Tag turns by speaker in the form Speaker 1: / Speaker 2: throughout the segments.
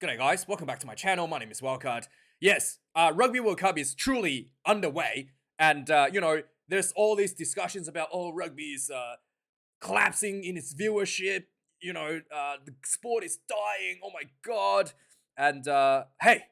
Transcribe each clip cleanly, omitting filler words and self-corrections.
Speaker 1: G'day guys, welcome back to my channel. My name is Wildkard. Yes, Rugby World Cup is truly underway, and there's all these discussions about rugby is collapsing in its viewership. The sport is dying. Oh my god! And hey,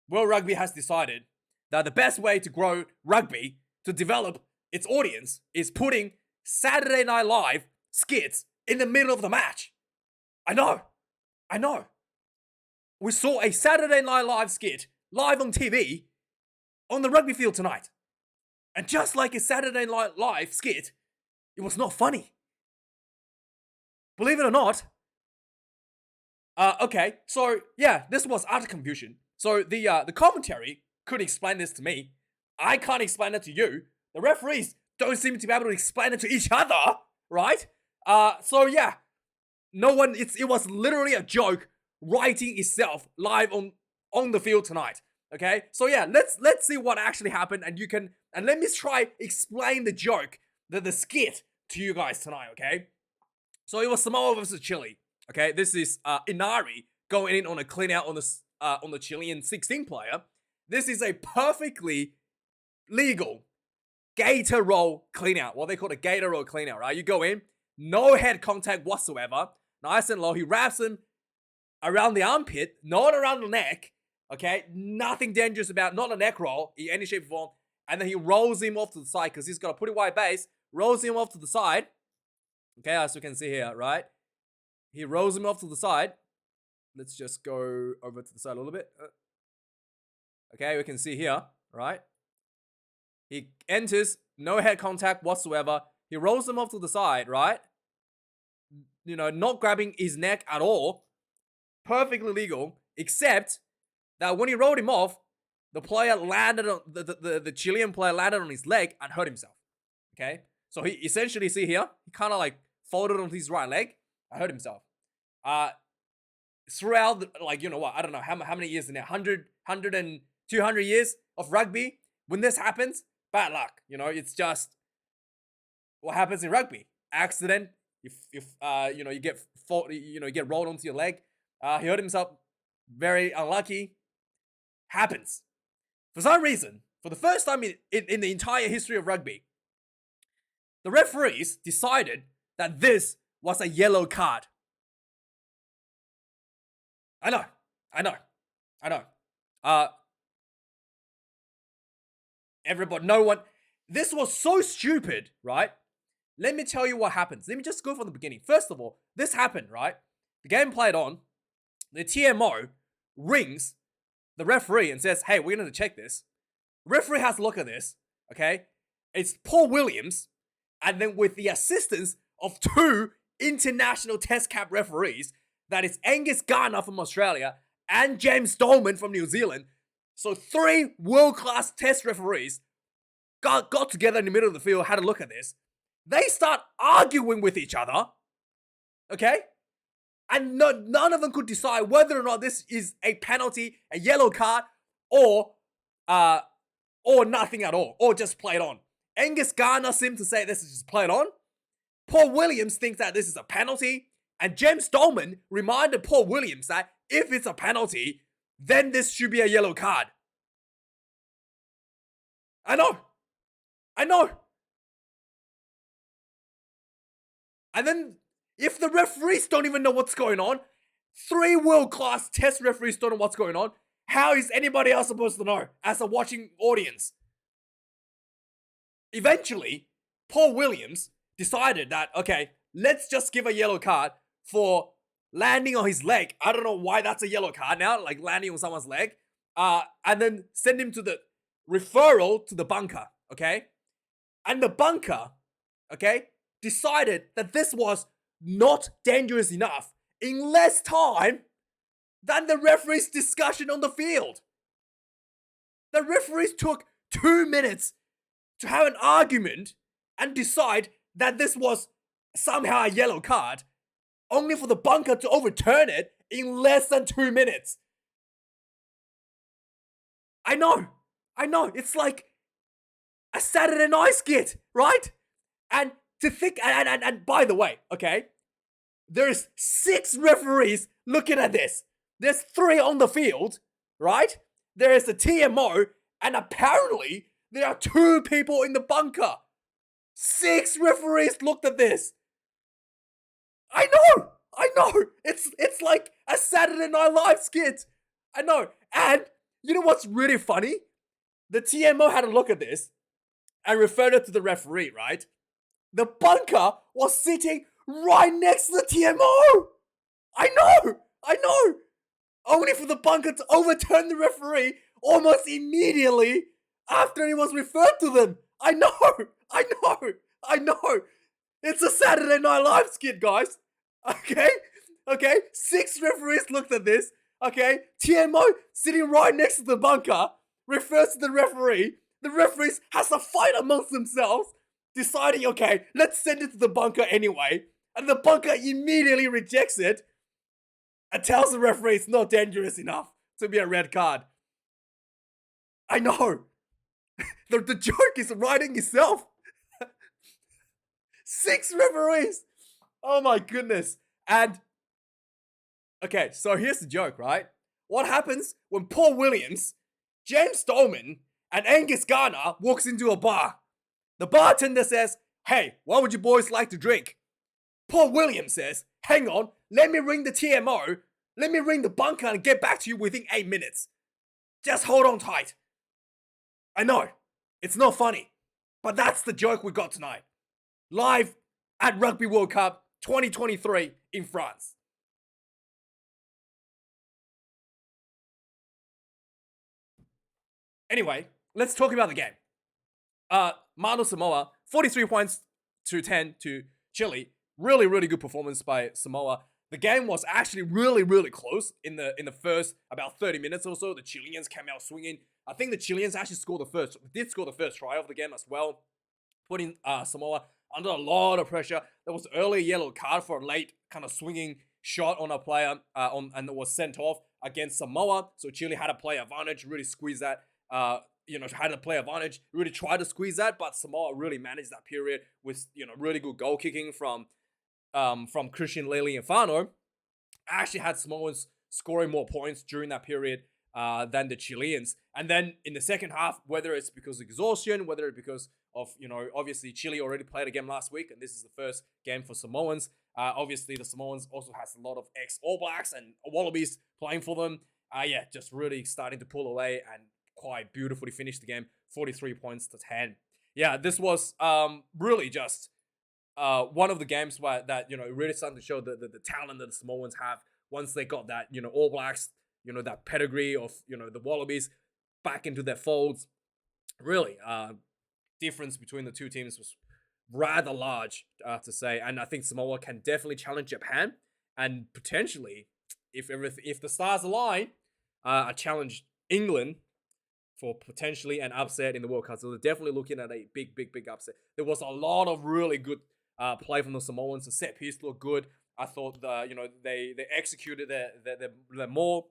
Speaker 1: World Rugby has decided that the best way to grow rugby, to develop its audience, is putting Saturday Night Live skits in the middle of the match. I know. We saw a Saturday Night Live skit live on TV on the rugby field tonight. And just like a Saturday Night Live skit, it was not funny. Believe it or not. Okay, so yeah, this was utter confusion. So the commentary couldn't explain this to me. I can't explain it to you. The referees don't seem to be able to explain it to each other, right? So yeah, it was literally a joke writing itself live on the field tonight. Okay, so yeah, let's see what actually happened, and let me try explain the joke, the skit to you guys tonight. Okay, so it was Samoa versus Chile. Okay, this is Inari going in on a clean out on the Chilean 16 player. This is a perfectly legal gator roll clean out. What they call a gator roll clean out, right? You go in, no head contact whatsoever, nice and low. He wraps him around the armpit, not around the neck. Okay, nothing dangerous about, not a neck roll in any shape or form. And then he rolls him off to the side because he's got a pretty wide base. Rolls him off to the side. Okay, as you can see here, right? He rolls him off to the side. Let's just go over to the side a little bit. Okay, we can see here, right? He enters, no head contact whatsoever. He rolls him off to the side, right? Not grabbing his neck at all. Perfectly legal, except that when he rolled him off, the player landed on the Chilean player landed on his leg and hurt himself. Okay, so he essentially, see here, he kind of like folded on his right leg and hurt himself. Throughout, I don't know how many years in there, 100 and 200 years of rugby, when this happens, bad luck. It's just what happens in rugby. Accident. You get rolled onto your leg. He hurt himself. Very unlucky. Happens. For some reason, for the first time in the entire history of rugby, the referees decided that this was a yellow card. I know. Everybody, no one. This was so stupid, right? Let me tell you what happens. Let me just go from the beginning. First of all, this happened, right? The game played on. The TMO rings the referee and says, hey, we're going to check this. The referee has to look at this, okay? It's Paul Williams, and then with the assistance of two international test cap referees, that is Angus Gardner from Australia and James Dolman from New Zealand. So 3 world-class test referees got together in the middle of the field, had a look at this. They start arguing with each other, okay? And none of them could decide whether or not this is a penalty, a yellow card, or nothing at all, or just played on. Angus Gardner seemed to say this is just played on. Paul Williams thinks that this is a penalty, and James Dolman reminded Paul Williams that if it's a penalty, then this should be a yellow card. I know. And then, if the referees don't even know what's going on, 3 world-class test referees don't know what's going on, how is anybody else supposed to know as a watching audience? Eventually, Paul Williams decided that, okay, let's just give a yellow card for landing on his leg. I don't know why that's a yellow card now, like landing on someone's leg. And then send him to the referral to the bunker, okay? And the bunker, okay, decided that this was not dangerous enough in less time than the referee's discussion on the field. The referees took 2 minutes to have an argument and decide that this was somehow a yellow card, only for the bunker to overturn it in less than 2 minutes. I know. It's like a Saturday Night skit, right? And to think, and by the way, okay, there's 6 referees looking at this. There's 3 on the field, right? There is the TMO, and apparently there are 2 people in the bunker. 6 referees looked at this. I know. It's like a Saturday Night Live skit. I know. And you know what's really funny? The TMO had a look at this and referred it to the referee, right? The bunker was sitting right next to the TMO. I know. Only for the bunker to overturn the referee almost immediately after he was referred to them. I know. It's a Saturday Night Live skit, guys. Okay. 6 referees looked at this. Okay. TMO sitting right next to the bunker refers to the referee. The referees has a fight amongst themselves, deciding, okay, let's send it to the bunker anyway. And the bunker immediately rejects it and tells the referee it's not dangerous enough to be a red card. I know. The joke is writing itself. 6 referees. Oh my goodness. And, okay, so here's the joke, right? What happens when Paul Williams, James Stolman, and Angus Garner walks into a bar? The bartender says, hey, what would you boys like to drink? Paul Williams says, hang on, let me ring the TMO, let me ring the bunker and get back to you within 8 minutes. Just hold on tight. I know, it's not funny, but that's the joke we got tonight. Live at Rugby World Cup 2023 in France. Anyway, let's talk about the game. Samoa, 43 points to 10 to Chile. Really, really good performance by Samoa. The game was actually really, really close in the first about 30 minutes or so. The Chileans came out swinging. I think the Chileans actually did score the first try of the game as well, putting Samoa under a lot of pressure. There was an early yellow card for a late kind of swinging shot on a player and it was sent off against Samoa. So Chile had a play advantage, really squeezed that. Had a play advantage, really tried to squeeze that, but Samoa really managed that period with, really good goal kicking from Christian Leali'ifano. Actually had Samoans scoring more points during that period than the Chileans. And then in the second half, whether it's because of exhaustion, whether it's because of, obviously Chile already played a game last week, and this is the first game for Samoans. Obviously, the Samoans also has a lot of ex-All Blacks and Wallabies playing for them. Just really starting to pull away and quite beautifully finished the game, 43 points to 10. Yeah, this was really just one of the games where that, really starting to show the talent that the Samoans have once they got that, All Blacks, that pedigree of, the Wallabies back into their folds. Really, difference between the two teams was rather large, to say. And I think Samoa can definitely challenge Japan and potentially, if the stars align, challenge England for potentially an upset in the World Cup. So they're definitely looking at a big upset. There was a lot of really good play from the Samoans. The set piece looked good. I thought they executed their more.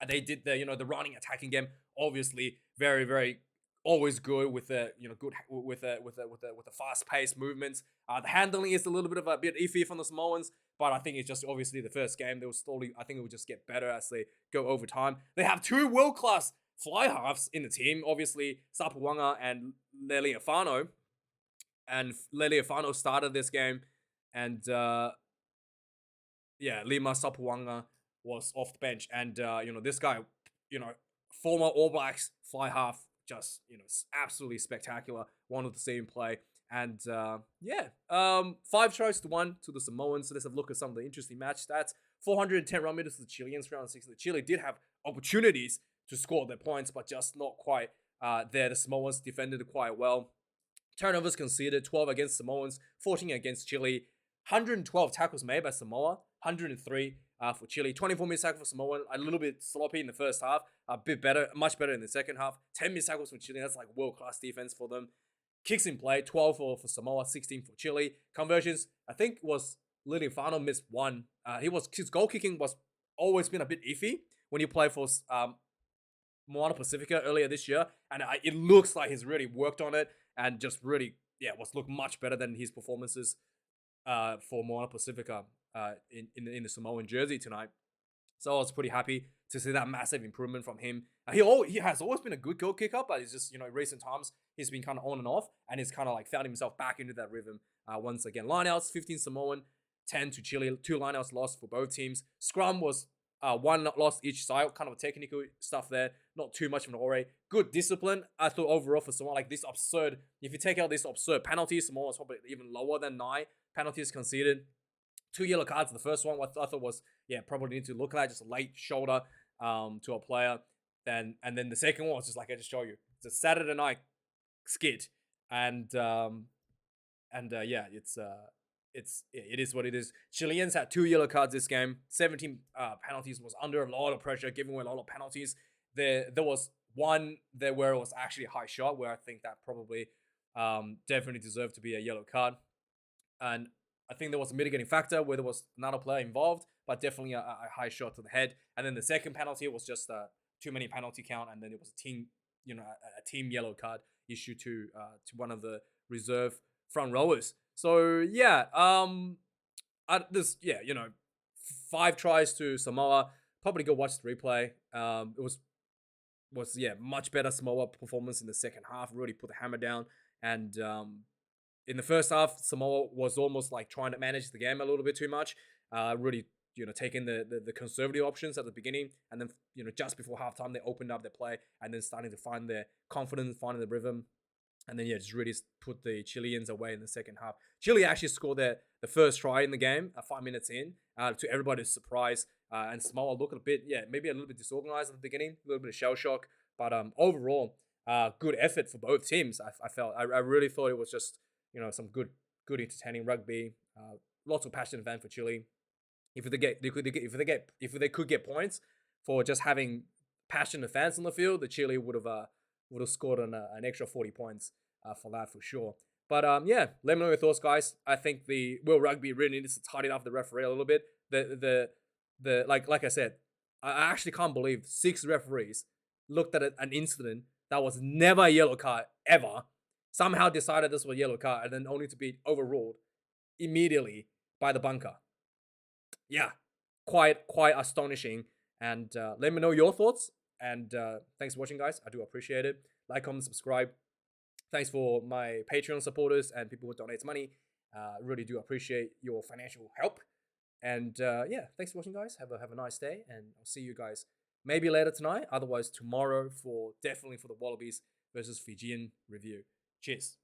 Speaker 1: They did the running attacking game. Obviously, very, very always good with the good with the fast paced movements. The handling is a bit iffy from the Samoans, but I think it's just obviously the first game. They will slowly, I think it will just get better as they go over time. They have 2 world class fly halves in the team, obviously Sapuanga and Leali'ifano. And Leali'ifano started this game, and Lima Sapuanga was off the bench, and this guy, former All Blacks fly half, just absolutely spectacular. Wanted to see him play, and 5 tries to 1 to the Samoans. So let's have a look at some of the interesting match stats. 410 run meters to the Chileans, round 6. The Chile did have opportunities to score their points, but just not quite there. The Samoans defended quite well. Turnovers conceded, 12 against Samoans, 14 against Chile. 112 tackles made by Samoa, 103 for Chile. 24 missed tackles for Samoa, a little bit sloppy in the first half, a bit better, much better in the second half. 10 missed tackles for Chile, that's like world-class defense for them. Kicks in play, 12 for Samoa, 16 for Chile. Conversions, I think was Leali'ifano missed 1. His goal kicking was always been a bit iffy when you play for Moana Pacifica earlier this year, and it looks like he's really worked on it and just really, was looked much better than his performances for Moana Pacifica in the Samoan jersey tonight. So I was pretty happy to see that massive improvement from him. He has always been a good goal kicker, but it's just, recent times he's been kind of on and off, and he's kind of like found himself back into that rhythm once again. Lineouts, 15 Samoan, 10 to Chile, 2 lineouts lost for both teams. Scrum was one lost each side, kind of technical stuff there, not too much of an ore. Good discipline, I thought overall for Samoa, like this absurd, if you take out this absurd penalty, Samoa was probably even lower than 9 penalties conceded. 2 yellow cards. The first one, what I thought was, probably need to look at just a late shoulder to a player. And then the second one was just like I just showed you. It's a Saturday night skit, and it is what it is. Chileans had 2 yellow cards this game. 17 penalties, was under a lot of pressure, giving away a lot of penalties. There was one there where it was actually a high shot, where I think that probably definitely deserved to be a yellow card. And I think there was a mitigating factor where there was another player involved, but definitely a high shot to the head. And then the second penalty was just too many penalty count, and then it was a team, a team yellow card issued to one of the reserve front rowers. So 5 tries to Samoa. Probably go watch the replay. It was much better Samoa performance in the second half. Really put the hammer down, and in the first half, Samoa was almost like trying to manage the game a little bit too much. Really, taking the conservative options at the beginning, and then just before halftime, they opened up their play and then starting to find their confidence, finding the rhythm, and then just really put the Chileans away in the second half. Chile actually scored the first try in the game 5 minutes in, to everybody's surprise. And Samoa looked maybe a little bit disorganized at the beginning, a little bit of shell shock, but overall, good effort for both teams. I felt I really thought it was just some good entertaining rugby. Lots of passionate fans for Chile. If they could get points for just having passionate fans on the field, the Chile would have scored an extra 40 points for that for sure. But let me know your thoughts, guys. I think the World Rugby really needs to tidy up the referee a little bit. Like I said, I actually can't believe 6 referees looked at an incident that was never a yellow card ever, somehow decided this was a yellow card, and then only to be overruled immediately by the bunker. Yeah, quite astonishing. And let me know your thoughts. And thanks for watching, guys. I do appreciate it. Like, comment, subscribe. Thanks for my Patreon supporters and people who donate money. Really do appreciate your financial help. And thanks for watching, guys. Have a nice day, and I'll see you guys maybe later tonight. Otherwise, tomorrow definitely for the Wallabies versus Fijian review. Cheers.